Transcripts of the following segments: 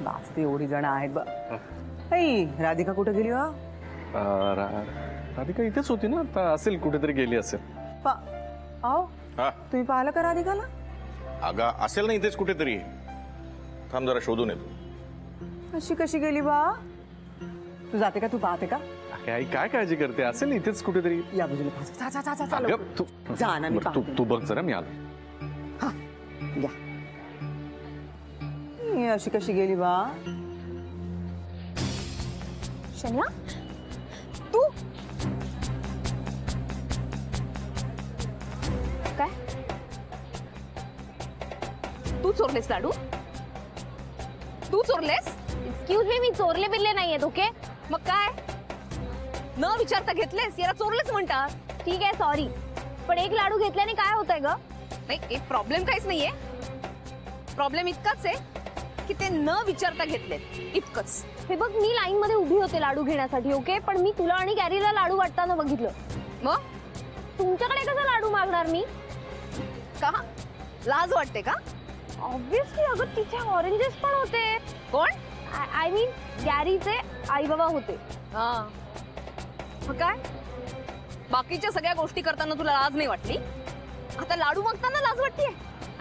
बास ते एवढी जण आहेत बघ. राधिका कुठे गेली वा? राधिका इथेच होती ना, आता असेल कुठेतरी गेली असेल. तुम्ही पाहिलं का राधिकाला? अगं असेल ना इथेच कुठेतरी. थांब जरा शोधून येतो. अशी कशी गेली बा? तू जाते का? तू पाहते का? आई काय काळजी करते, असेल इथेच कुठेतरी. या बाजूला जा ना. तू बघ जरा, मी आलो. अशी कशी गेली बा? शन्या तू काय? तू चोरलेस लाडू? तू चोरलेस? एक्सक्यूज मी चोरले बिरले नाहीये. ओके मग काय? न विचारता घेतलेस, याला चोरलेस म्हणतात. ठीक आहे सॉरी, पण एक लाडू घेतल्याने काय होतंय ग? नाही, एक प्रॉब्लेम काहीच नाहीये. प्रॉब्लेम इतकाच आहे की ते न विचारता घेतले, इतकंच. हे बघ, मी लाईन मध्ये उभी होते लाडू घेण्यासाठी. ओके, पण मी तुला आणि गॅरीला लाडू वाटताना बघितलं. मग तुमच्याकडे कसा लाडू मागणार मी? का लाज वाटते का? ऑब्विसली. अगं तिथे ऑरेंजेस पण होते. कोण? आय मीन गॅरीचे आई बाबा होते. मग काय? बाकीच्या सगळ्या गोष्टी करताना तुला लाज नाही वाटली, आता लाडू मागताना लाज वाटतेय?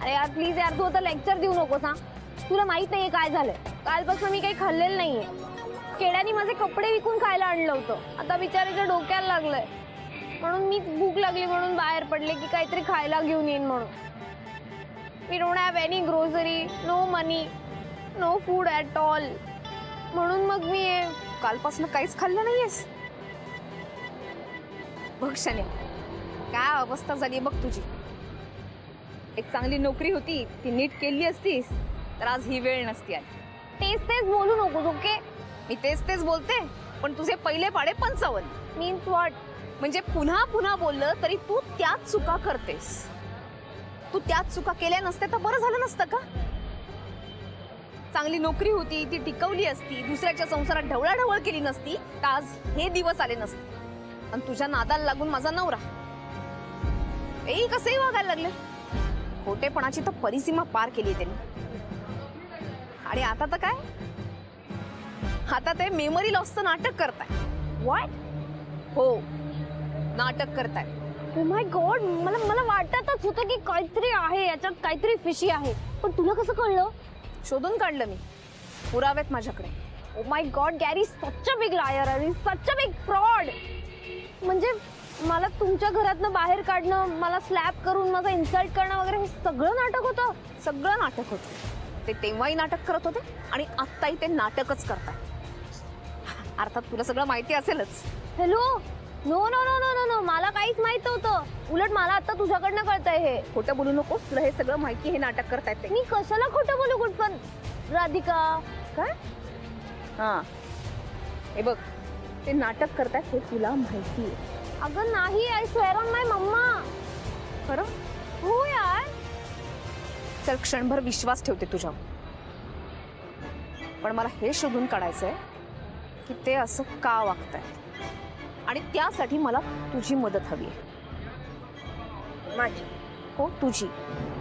अरे यार प्लीज यार, तू आता लेक्चर देऊ नकोस हा. तुला माहित नाहीये काय झालंय. कालपासून मी काही खाल्लेलं नाहीये. केड्यानी माझे कपडे विकून खायला आणलं होतं. आता बिचारीच्या डोक्याला लागलंय, म्हणून मी भूक लागली म्हणून बाहेर पडले की काहीतरी खायला घेऊन येईन म्हणून. We don't have any grocery, no money, no food at all. म्हणून मग मी कालपासून काहीच खाल्लं नाहीयेस? बघ शन्या, काय अवस्था झाली बघ तुझी. एक चांगली नोकरी होती, ती नीट केली असतीस तर आज ही वेळ नसती आली. तेच तेच बोलू नकोस. ओके, मी तेच बोलते, पण तुझे पहिले पाडे 55. Means what? म्हणजे पुन्हा पुन्हा बोललं तरी तू त्याच चुका करतेस. तू त्याच चुका केल्या नसत्या तर बरं झालं नसतं का? चांगली नोकरी होती, ती टिकवली असती, दुसऱ्याच्या संसारात ढवळाढवळ केली नसती तर आज हे दिवस आले नसते. आणि तुझ्या नादाला लागून माझा नवरा कसंही वागायला लागले. खोटेपणाची तर परिसीमा पार केली त्यांनी. आणि आता तर काय? आता ते मेमरी लॉसचं नाटक करताय. व्हॉट? हो, नाटक करताय. ओ माय गॉड, मला वाटतच होतं की काहीतरी आहे याच्यात, काहीतरी फिशी आहे. पण तुला कसं कळलं? शोधून काढलं मी, पुरावेत माझ्याकडे. Oh my god Gary, such a big liar आणि सच अ बिग फ्रॉड. म्हणजे मला तुमच्या घरातनं बाहेर काढणं, मला स्लॅप करून माझा इन्सल्ट करणं वगैरे, हे सगळं नाटक होतं. सगळं नाटक होतं. ते तेव्हाही नाटक करत होते आणि आत्ताही ते नाटकच करतात. अर्थात तुला सगळं माहिती असेलच. Hello, no no no no no no, मला काहीच माहित नव्हतं. उलट मला आता तुझ्याकडनं कळतंय हे. खोटं बोलू नकोस, तुला हे सगळं माहिती, हे नाटक करतायत ते. मी कशाला खोटं बोलू कुठपण? राधिका काय? हे बघ, ते नाटक करतायत हे तुला माहिती आहे. अगं नाही, I swear on my mamma. खरं? हो यार. चल, क्षणभर विश्वास ठेवते तुझ्यावर, पण मला हे शोधून काढायचंय की ते असं का वागतायत. आणि त्यासाठी मला तुझी मदत हवी आहे. माझी? हो, तुझी.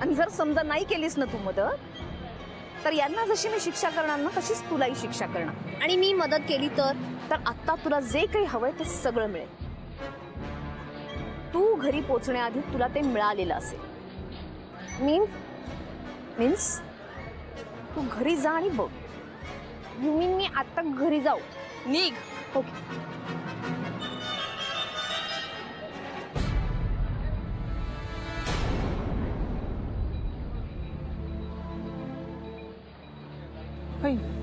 आणि जर समजा नाही केलीस ना तू मदत, तर यांना जशी मी शिक्षा करणार ना तशीच तुलाही शिक्षा करणार. आणि मी मदत केली तर आता तुला जे काही हवंय ते सगळं मिळेल. तू घरी पोचण्याआधी तुला ते मिळालेलं असेल. मीन्स तू घरी जा आणि बघ. यू मीन मी आता घरी जाऊ? निघ. ओके.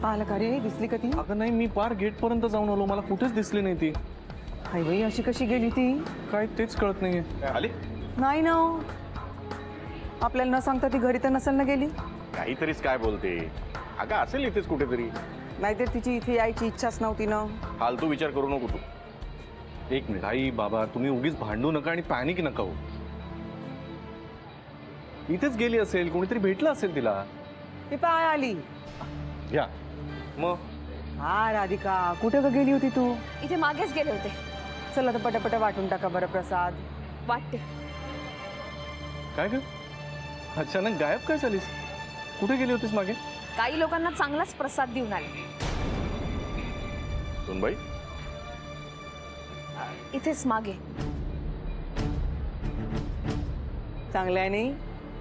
पाहिलं का रे? दिसली का ती? अगं नाही, मी पार गेट पर्यंत जाऊन आलो, मला कुठेच दिसली नाही ती. हाय बाई, अशी कशी गेली ती? काय तेच कळत नाहीये. आली नाही ना, आपल्याला न सांगता ती घरी तर नसेल ना गेली. काहीतरीच काय बोलते. अगं असेल इथेच कुठेतरी. नाहीतर तिची इथे यायची इच्छाच नव्हती ना. फालतू विचार करू नको तू. एक मिनिट. आई बाबा, तुम्ही उगीच भांडू नका आणि पॅनिक नका हो. इथेच गेली असेल, कोणीतरी भेटलं असेल तिला. ती पाय आली. या मग. हा राधिका, कुठे ग गेली होती तू? इथे मागेच गेले होते. चल आता पटापट वाटून टाका बरं प्रसाद. वाटते. काय ग, अचानक गायब काय झालीस? कुठे गेली होतीस मागे? काही लोकांना चांगलाच प्रसाद देऊन आले. सुनबाई इथेच मागे. चांगल्याने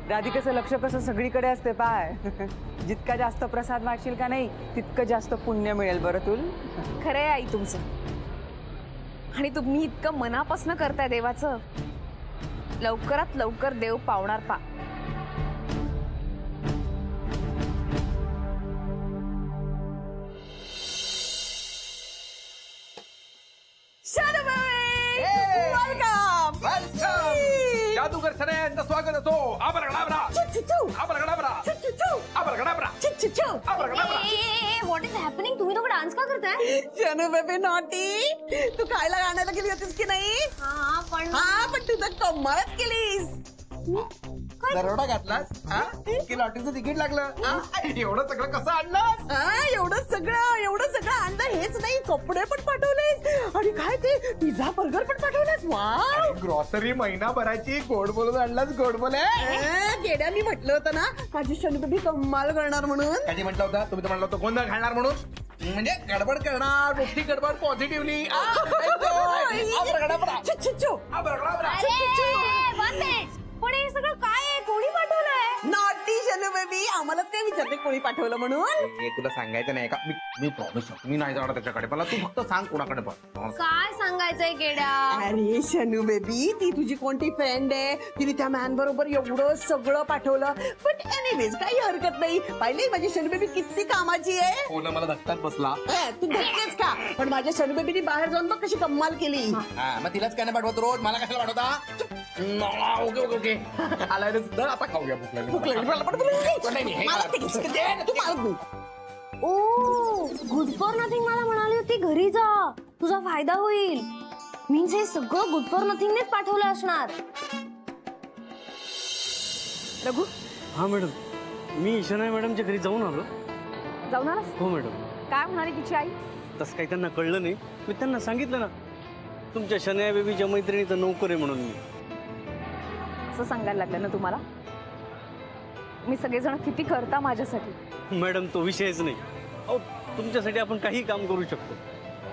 राधिकेचं लक्ष कसं सगळीकडे असते पाय. जितका जास्त प्रसाद वाटशील का नाही तितकं जास्त पुण्य मिळेल बरं तुल. खरंय आई तुमचं. आणि तुम्ही इतकं मनापासून करताय देवाचं. लवकरात लवकर देव पावणार पा. जादूगर सगळ्यांचं स्वागत असो. Abracadabra abracadabra abracadabra abracadabra. What is happening? तुम्ही दोघं डान्स का करताय? शनू बेबी नॉटी, तू खायला गाण्याला गेली होतीस की नाही? पण तू तर कमालच केलीस. दरोडा घातलास की लॉटरीचं तिकीट लागलं? एवढं सगळं कसं आणलं? एवढं सगळं आणलं. हेच नाही, कपडे पण पाठवलेस आणि काय ते पिझ्झा बर्गर पण पाठवलेस. वाव. ग्रॉसरी महिनाभराची गोड बोलून आणलास. गोड बोले गेड्या, मी म्हटलं होतं ना माझी शनू बेबी कमाल करणार म्हणून. कधी म्हटलं होतं? तुम्ही तर म्हटलं होतं गोंधळ घालणार म्हणून. म्हणजे गडबड करणार, मोठी गडबड पॉझिटिव्हली. पण हे सगळं काय आहे? कोणी पाठवलंय? नॉटी शनू बेबी, आम्हालाच काय विचारते कोणी पाठवलं म्हणून. हे तुला सांगायचं नाही का? मी प्रॉमिस मी नाही जाणार त्याच्याकडे. मला तू फक्त सांग कोणाकडे पण. काय सांगायचंय केड्या? अरे शनू बेबी, ती तुझी कोणती फ्रेंड आहे? तिने त्या मॅन बरोबर एवढं सगळं पाठवलं. पण एनिवेज काही हरकत नाही. पाहिली माझी शनू बेबी किती कामाची आहे. हो ना, मला धक्काच बसला. तू धक्केच का? पण माझ्या शनू बेबीने बाहेर जाऊन बघ कशी कमाल केली. मग तिलाच काय नाही पाठवत रोज? मला कशाला पाठवता? Okay okay okay. आलाय रे सुद्धा. आता खाऊया. भूक लागली. ओ गुड फॉर नथिंग मला म्हणाली होती घरी जा, तुझा फायदा होईल. मीन्स हे सगळं गुड फॉर नथिंगनेच पाठवलं असणार. रघु. हा मॅडम, मी ईशाना मॅडमच्या घरी जाऊन आलो. जाऊन आलास? हो मॅडम. काय म्हणाली तिची आई? तसं काही त्यांना कळलं नाही. मी त्यांना सांगितलं ना तुमच्या शनया बेबीच्या मैत्रिणीचा नोकर आहे म्हणून. मी असं सांगायला लागलं ना तुम्हाला? मी सगळेजण किती करता माझ्यासाठी. मॅडम तो विषयच नाही. अहो तुमच्यासाठी आपण काही काम करू शकतो.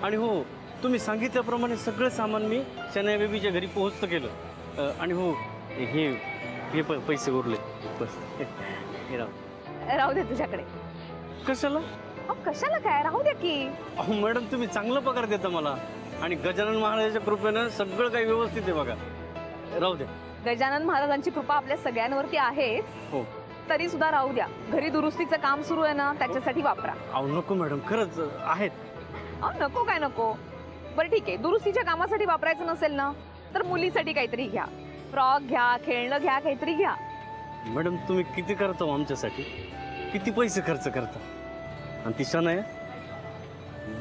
आणि हो, तुम्ही सांगितल्याप्रमाणे सगळं सामान मी शनया बेबीच्या घरी पोहोचतं केलं. आणि हो, हे पैसे उरले बस. हे राहू दे तुझ्याकडे. कशाला? कशाला काय, राहू द्या की. अहो मॅडम, तुम्ही चांगला पगार देता मला. आणि गजानन महाराजाच्या कृपेनं सगळं काही व्यवस्थित आहे बघा. राहू द्या. गजानन महाराजांची कृपा आपल्या सगळ्यांवरती आहे. हो. तरी सुद्धा राहू द्या. घरी दुरुस्तीचं काम सुरू आहे ना, त्याच्यासाठी वापरा. अहो नको मॅडम, खरंच आहेत. नको काय नको. बरं ठीक आहे, दुरुस्तीच्या कामासाठी वापरायचं नसेल ना तर मुलीसाठी काहीतरी घ्या. फ्रॉक घ्या, खेळणं घ्या, काहीतरी घ्या. मॅडम तुम्ही किती करता हो आमच्यासाठी? किती पैसे खर्च करता? आणि ती शनया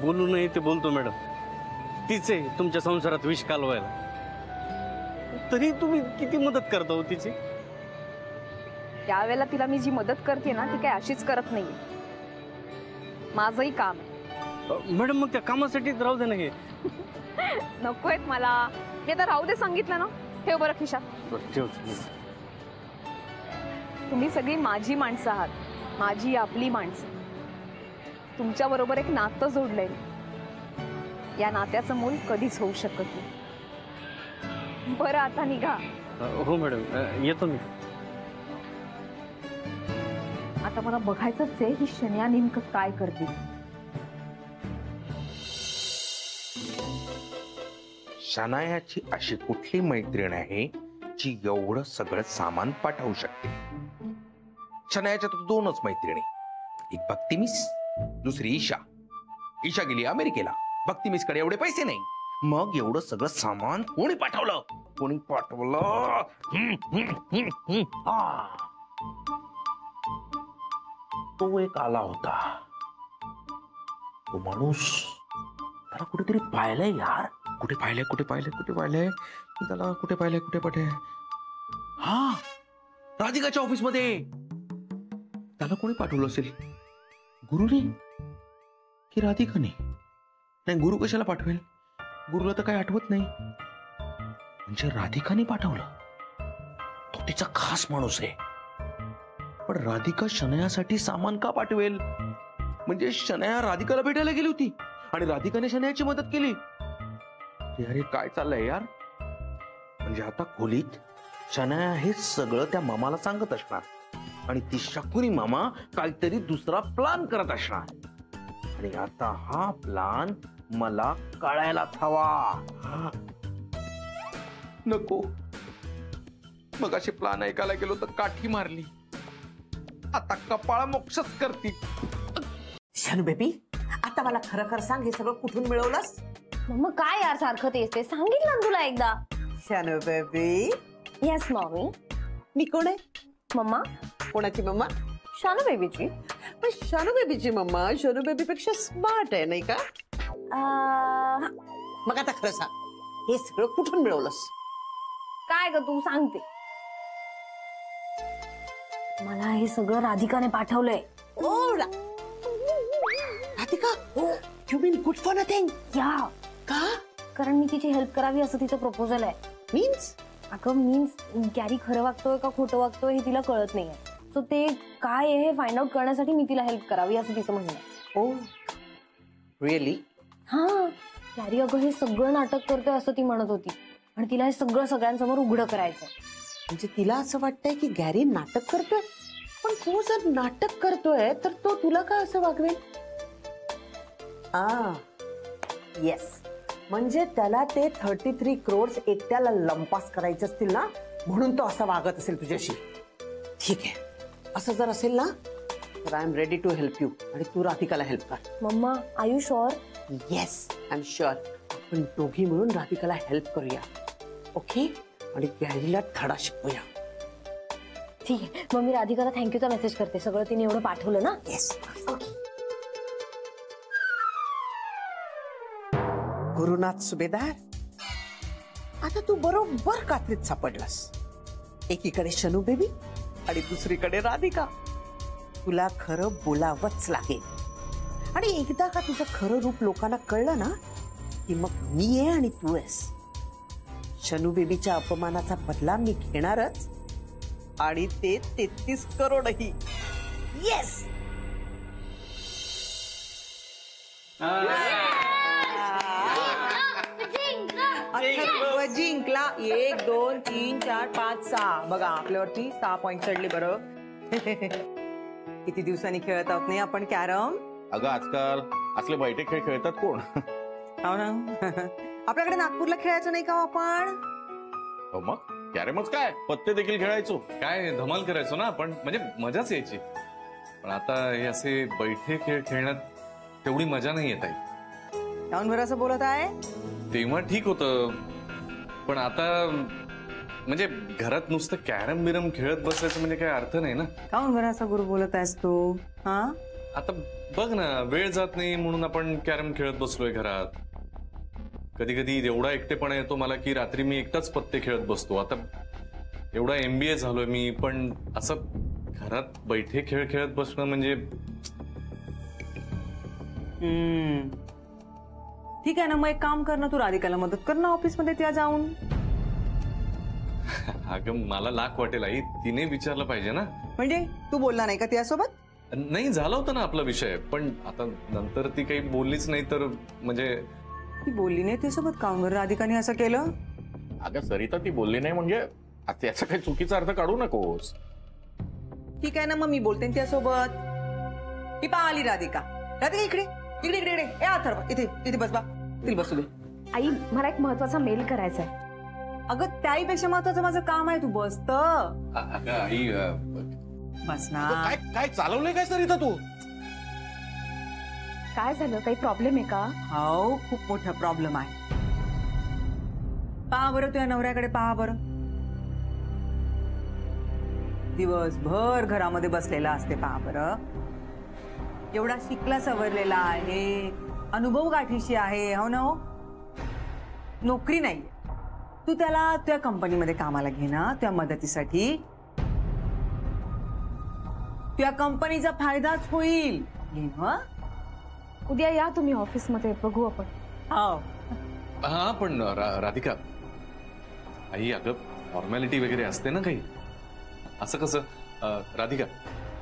बोलू नये ते बोलतो मॅडम. तीच आहे तुमच्या संसारात विष कालवायला. तरी तुम्ही किती मदत करता हो तिची? त्यावेळेला तिला मी जी मदत करते ना ती काय अशीच करत नाहीये. माझंही काम आहे. मॅडम मग त्या कामासाठी राहू दे ना. हे नकोयत मला. मी आता राहू दे सांगितलं ना. ठेव बरं खिशात. तुम्ही सगळी माझी माणसं आहात. माझी आपली माणसं. तुमच्या बरोबर एक नातं जोडलंय. या नात्याचं मूल कधीच होऊ शकत नाही. बरं आता निघा. हो मॅडम, येतो मी. आता मला बघायचंच आहे ही शन्या नेमकं काय करते. शनायाची अशी कुठली मैत्रीण आहे जी एवढं सगळं सामान पाठवू शकते? शनायाच्या तर दोनच मैत्रिणी. एक भक्ती मिस, दुसरी ईशा. ईशा गेली अमेरिकेला. भक्ती मिस कडे एवढे पैसे नाही. मग एवढं सगळं सामान कोणी पाठवलं? कोणी पाठवलं? तो एक आला होता. तो माणूस त्याला कुठेतरी पाहिलंय यार. कुठे पाहिलंय त्याला? कुठे? हा, राधिकाच्या ऑफिस मध्ये. त्याला कोणी पाठवलं असेल? गुरुने की राधिकाने? नाही, गुरु कशाला पाठवेल? गुरुला तर काही आठवत नाही. म्हणजे राधिकाने पाठवलं. तो तिचा खास माणूस आहे. पण राधिका शनयासाठी सामान का पाठवेल? म्हणजे शनया राधिकाला भेटायला गेली होती आणि राधिकाने शनयाची मदत केली. अरे काय चाललंय यार? म्हणजे आता खोलीत शनया हे सगळं त्या मामाला सांगत असणार आणि ती शकुनी मामा काहीतरी दुसरा प्लान करत असणार आणि आता हा प्लान मला कळायलाच हवा. नको, मग अशी प्लान ऐकायला गेलो तर काठी मारली, आता कपाळ मोक्षच करती. शनू बेबी, आता मला खरं खरं सांग, हे सगळं कुठून मिळवलंस? मम्मा काय यार सारखं तेच ते सांगितलं ना तुला एकदा. Shanu baby, yes mummy. मी कोण आहे? मम्मा कोणाची मम्मा? शानू बेबीची. पण शनू बेबीची मम्मा शनू बेबी पेक्षा स्मार्ट आहे नाही का? मग आता खरं सांग, हे सगळं कुठून मिळवलंस? काय ग तू सांगते? मला हे सगळं राधिकाने पाठवलंय. ओ Radhika, you mean good for nothing? Yeah, का? कारण मी तिची हेल्प करावी असं तिचं प्रपोजल आहे. मीन्स? अगं मीन्स गॅरी खरं वागतोय का खोटं वागतोय हे तिला कळत नाहीये. सो ते काय आहे हे फाइंड आउट करण्यासाठी मी तिला हेल्प करावी असं तिचं म्हणणं आहे. Oh really? हा, गॅरी अगं हे सगळं नाटक करतोय असं ती म्हणत होती आणि तिला हे सगळं सगळ्यांसमोर उघडं करायचं. म्हणजे तिला असं वाटतंय की गॅरी नाटक करतोय, पण तू जर नाटक करतोय तर तो तुला का असं वागवेल? येस, म्हणजे त्याला ते 33 crores एकट्याला लंपास करायचे असतील ना, म्हणून तो असा वागत असेल तुझ्याशी. ठीक आहे, असं जर असेल ना तर I am ready to help you आणि तू राधिकाला हेल्प कर. Mamma are you sure? Yes, I am sure. आपण दोघी मिळून राधिकाला हेल्प करूया, ओके? आणि गॅरीला धडा शिकवूया. ठीक आहे, मग मी राधिकाला थँक्यूचा मेसेज करते. सगळं तिने एवढं पाठवलं ना. येस. ओके. गुरुनाथ सुभेदार, आता तू बरोबर कात्रीत सापडलास. एकीकडे शनू बेबी आणि दुसरीकडे राधिका. तुला खरं बोलावंच लागेल आणि एकदा का तुझं खरं रूप लोकांना कळलं ना की मग मी आहे आणि तू आहेस. शनू बेबीच्या अपमानाचा बदला मी घेणारच आणि ते 33 करोडही. येस. जिंकला. 1 2 3 4 5 6. बघा आपल्यावरती 6 पॉइंट चढले. बरं किती दिवसांनी खेळत आहोत नाही आपण कॅरम. अगं आजकाल असले बैठे खेळ खेळतात कोण? हो ना. आपल्याकडे नागपूरला खेळायचं नाही का आपण? हो मग कॅरमच काय, पत्ते देखील खेळायचो, काय धमाल करायचो ना आपण, म्हणजे मजाच यायची. पण आता हे असे बैठे खेळ खेळण्यात तेवढी मजा नाही येत आहे. जाऊन बरं असं बोलत आहे. तेव्हा ठीक होतं, पण आता म्हणजे घरात नुसतं कॅरम बिरम खेळत बसायचं म्हणजे काय अर्थ नाही ना. जाऊन बरं असा गुरु बोलत आहेस तू? हा, आता बघ ना, वेळ जात नाही म्हणून आपण कॅरम खेळत बसलोय घरात. कधी कधी एवढा एकटेपणा येतो मला की रात्री मी एकटाच पत्ते खेळत बसतो. आता एवढा MBA झालोय मी, पण असं घरात बैठे खेळ खेळत बसणं म्हणजे. ठीक आहे ना, मग एक काम कर ना, तू राधिकाला मदत कर ना ऑफिसमध्ये त्या जाऊन. अगं मला लाख वाटेल आई, तिने विचारलं पाहिजे ना. म्हणजे तू बोलला नाही का त्यासोबत? नाही, झाला होता ना आपला विषय, पण आता नंतर ती काही बोललीच नाही तर म्हणजे. ती बोलली नाही त्यासोबत? काऊन बरं राधिकाने असं केलं? अगं सरिता, ती बोलली नाही म्हणजे त्याचा काही चुकीचा अर्थ काढू नकोस. ठीक आहे ना, मग मी बोलते त्यासोबत. ही पाहिली राधिका. राधिका इकडे इकडे इकडे इकडे. ए अथर्व, इथे इथे बस बा. तिला बसू दे. आई, मला एक महत्वाचा मेल करायचा आहे. अगं त्याहीपेक्षा महत्वाचं माझं काम आहे. तू बस तर. अगं आई, बस ना. काय काय चालवलंय काय सरिता तू? काय झालं? काही प्रॉब्लेम आहे का? हो, खूप मोठा प्रॉब्लेम आहे. पहा बरं तुझ्या नवऱ्याकडे, पहा बरं. दिवसभर घरामध्ये बसलेला असते, पहा बरं. एवढा शिकला सवरलेला आहे, अनुभव गाठीशी आहे, हो ना. हो, नोकरी नाही. तू त्याला तुझ्या कंपनीमध्ये कामाला घे ना, तुझ्या मदतीसाठी. तुझ्या कंपनीचा फायदाच होईल. उद्या या तुम्ही ऑफिसमध्ये, बघू आपण. हो. हा, पण राधिका आई, अगं फॉर्मॅलिटी वगैरे असते ना काही. असं कसं? राधिका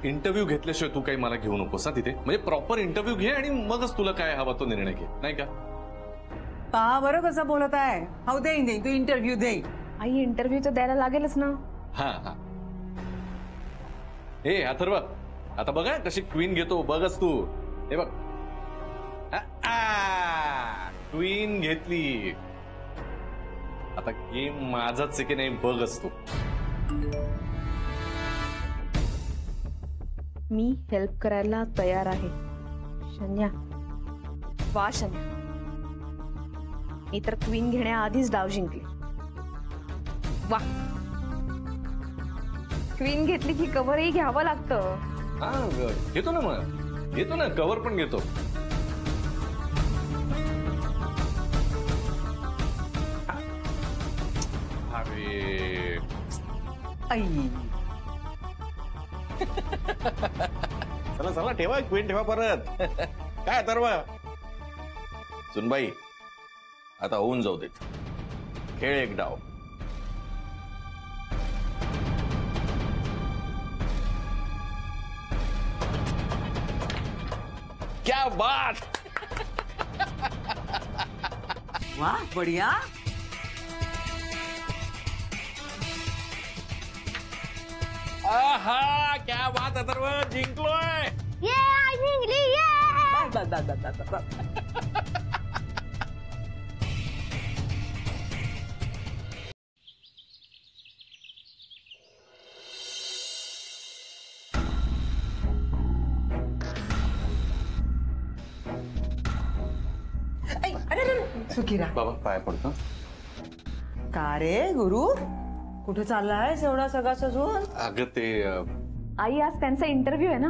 इंटरव्ह्यू घेतल्याशिवाय तू काही मला घेऊ नकोस ना तिथे. म्हणजे प्रॉपर इंटरव्ह्यू घे आणि मगच तुला काय हवा तो निर्णय घे, नाही का? पहा बरं कसं बोलत आहे. हो देईन तू इंटरव्ह्यू दे. आई इंटरव्ह्यू तर द्यायला लागेलच ना. हा हा. हे अथर्व, आता बघा कशी क्वीन घेतो, बघच तू. हे बघ, क्वीन घेतली. आता गेम माझाच आहे की नाही बघच तू. मी हेल्प करायला तयार आहे शन्या. वा शन्या, मी तर क्वीन घेण्याआधीच डाव जिंकले. वा, क्वीन घेतली की कव्हरही घ्यावं लागतं. हा घेतो ना, मग घेतो ना, कव्हर पण घेतो. अरे आई चला चला, ठेवा क्वीन, ठेवा परत. काय अथर्व? सुनबाई, आता होऊन जाऊ देत. खेळ एक डाव. क्या बात. वाह बढ़िया. आहा, क्या बात अथर्व, जिंकलोय. ये आई जिंकली ये. बस बस बस बस बस. सुखी राहा. बाबा पाय पडतो. का रे गुरु, कुठे चाललायस एवढा सगळा सजून? अगं ते आई आज त्यांचा इंटरव्ह्यू आहे ना.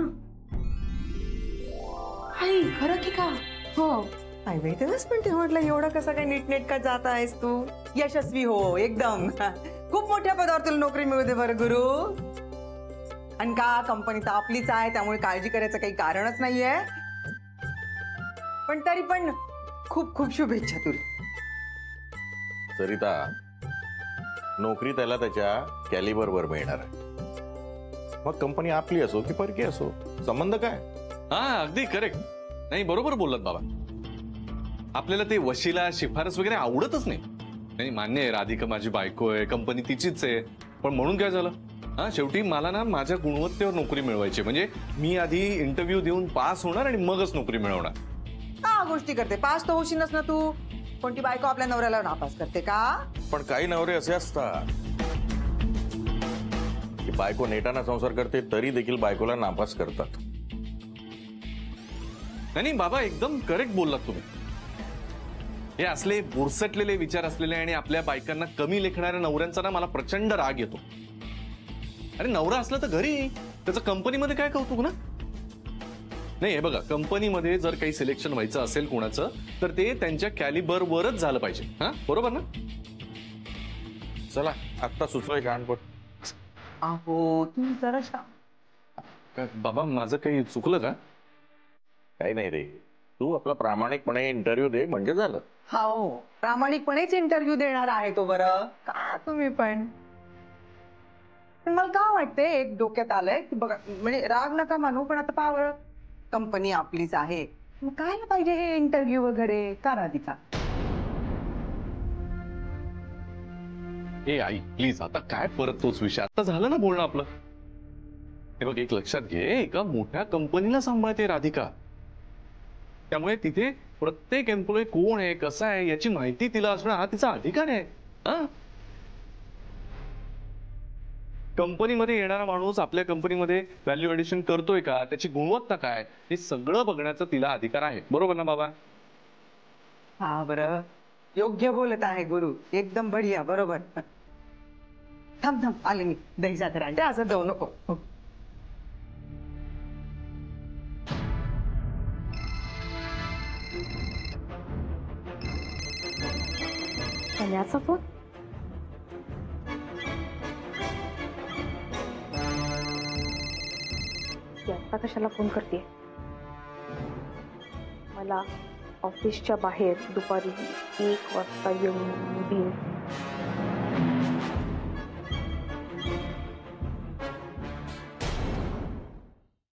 आई खरं की का? हो. आई बाई तेव्हाच पण ते म्हटलं एवढा कसा काय नीटनेटका जात आहेस तू. यशस्वी हो एकदम. खूप मोठ्या पदावर तुला नोकरी मिळू दे बरं गुरु. आणि का कंपनी तर आपलीच आहे त्यामुळे काळजी करायचं काही कारणच नाहीये. पण तरी पण खूप खूप शुभेच्छा तुला. सरिता, नोकरी त्याला त्याच्या कॅलिबर वर मिळणार आहे. मग कंपनी आपली असो की परकी असो, संबंध काय? हा अगदी करेक्ट. नाही बरोबर बोललात बाबा. आपल्याला ते वशिला शिफारस वगैरे आवडतच नाही. नाही मान्य आहे, राधिका माझी बायको आहे, कंपनी तिचीच आहे. पण म्हणून काय झालं? हा शेवटी मला ना माझ्या गुणवत्तेवर नोकरी मिळवायची. म्हणजे मी आधी इंटरव्ह्यू देऊन पास होणार आणि मगच नोकरी मिळवणार. का गोष्टी करते? पास तर होशीलच ना तू. कोणती बायको आपल्या नवऱ्याला नापास करते का? पण काही नवरे असे असतात की बायको नेटाना संसार करते तरी देखील बायकोला नापास करतात. नाही बाबा, एकदम करेक्ट बोललात तुम्ही. हे असले बुरसटलेले विचार असलेले आणि आपल्या बायकांना कमी लेखणाऱ्या नवऱ्यांचा ना मला प्रचंड राग येतो. अरे नवरा असला तर घरी, त्याचं कंपनीमध्ये काय कौतुक ना. नाही हे बघा, कंपनीमध्ये जर काही सिलेक्शन व्हायचं असेल कोणाचं तर ते त्यांच्या कॅलिबर वरच झालं पाहिजे. हा बरोबर ना? चला आत्ता सुचवाय शहाणपण. अहो तू जरा बाबा माझं काही चुकलं का? काही नाही रे, तू आपला प्रामाणिकपणे इंटरव्ह्यू दे म्हणजे झालं. हो प्रामाणिकपणेच इंटरव्ह्यू देणार आहे तो. बरं का तुम्ही पण मला का वाटतंय एक डोक्यात आलंय की बघा, म्हणजे राग नका मानू पण आता पावर कंपनी आपलीच आहे, मग काय पाहिजे हे इंटरव्ह्यू वगैरे का राधिका? ए आई प्लीज, आता काय परत तोच विषय? आता झालं ना बोलणं आपलं. हे बघ, एक लक्षात घे, एका मोठ्या कंपनीला सांभाळते राधिका. त्यामुळे तिथे प्रत्येक एम्प्लॉई कोण आहे, कसा आहे याची माहिती तिला असणं हा तिचा अधिकार आहे. हा कंपनीमध्ये येणारा माणूस आपल्या कंपनीमध्ये व्हॅल्यू एडिशन करतोय का, त्याची गुणवत्ता काय, हे सगळं बघण्याचा तिला अधिकार आहे. बरोबर ना बाबा? हा बरं, योग्य बोलत आहे गुरु, एकदम बढिया. बरोबर. थांब थांब आले मी. दही साखर आणते, असं जाऊ नको. कल्याचा फोन. आता कशाला फोन करते? मला ऑफिसच्या बाहेर दुपारी 1 वाजता येऊन